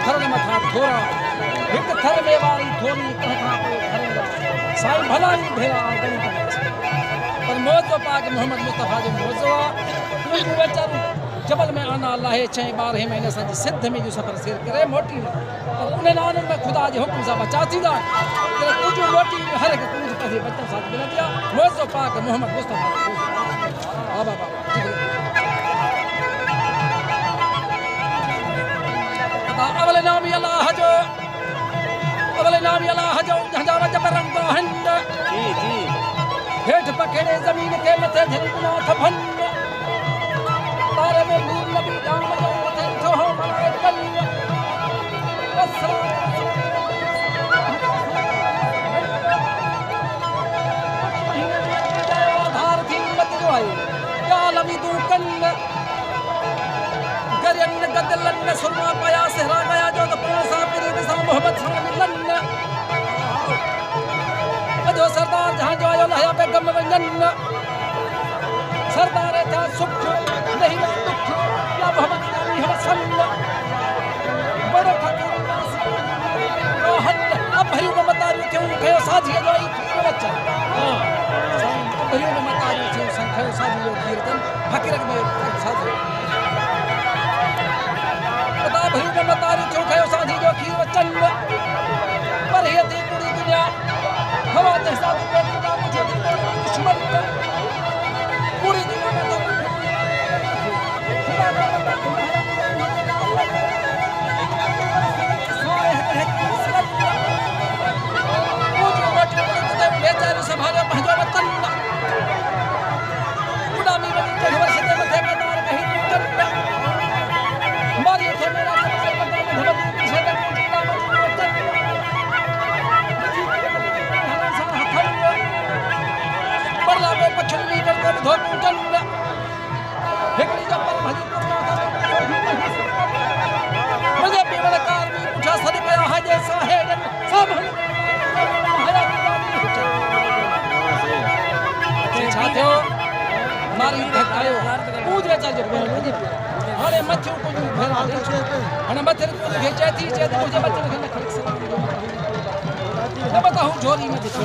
थरन मथा थोरा एक थर में वारी थोरी कहता को धरेगा साईं भलाई भेरा गणी पर मौजो पाक मोहम्मद मुस्तफा जो मौजो कुल बेचारू जबल में आना अल्लाह 6-12 महीने संजी सिद्ध में जो सफर सिर करे मोटी और उन्हें नान में खुदा जे हुक्म से बचा थी दा ते कुछ मोटी हर एक कुछ पसी बच्चा साथ मिला दिया मौजो पाक मोहम्मद मुस्तफा वाह वाह अवल नाम अल्लाह जो जहां जबरन तो हंड जी हेठ पखेड़े जमीन के मथे झलकना थभन तारे में नूर नबी जाम जो मथे जो हो मनाए कल आधार थी मत जो है या लवी तू कल गरन गदलन में सुरमा पाया सहरा गया जो तो पासा फिर सा मोहब्बत सा मिलन जो सरदार जहां जो आयो लहया पे गम वंजन सरदार था सुख नहीं ना दुख या मोहम्मद अली हसन बड़ो फकीर रोहन अब भरी में मतारी क्यों कयो साथी जो आई बच्चा हां भरी में मतारी क्यों संखयो साथी जो कीर्तन फकीर में साथी पता भरी में मतारी क्यों कयो साथी जो कीर वचन पर ये थी पूरी दुनिया हवा जैसा बेटा मुझे दुश्मन पूरी दुनिया में तो बेचारे संभाले भजो वतन उड़ामी में कहवर से में ठेकेदार कहीं टंडा मारी थे मेरा तुम्हारे बता में धमक पीछे में टूटा परला में पछली कर को धो टंडा हेकड़ी जब पर भजी मुझे बेवड़ कार में पूछा सद कया है जैसा है सब छाथो मारी धकायो पूजे चाजे हाने मथु को भेरा हाने मथे को भेचाती जे मुझे बच्चे ने खड़क से न बताऊं झोली में दिखो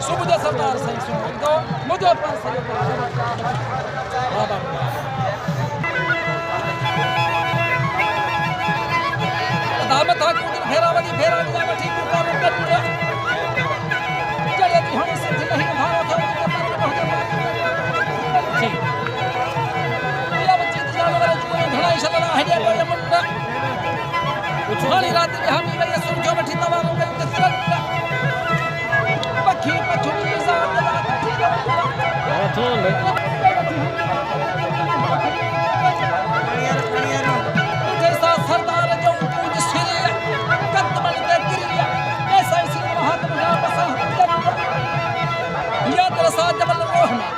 सुबह दे सरदार सही सुन तो मुझे पर सही बाबा दामत को भेरा वाली भेरा जा ठीक को चले दी हम से नहीं भाव था घणी रात में हम ये सुनजो मठी तवारो में तसरत पखी पछुली साथ जैसा सरदार जो पूज सिर कदमन के गिरिया ऐसा इसी महात्मा पसंद या तरसा जबल रोह में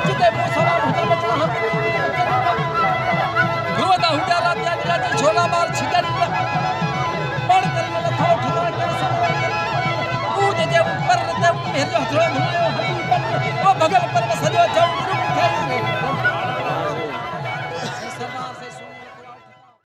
जिते मुसवा होता बचना हम गुरुदा हुटा रात या झोला मार छिकन पढ़ कर लखो ठोर कर पूज दे ऊपर दे मेरे हथों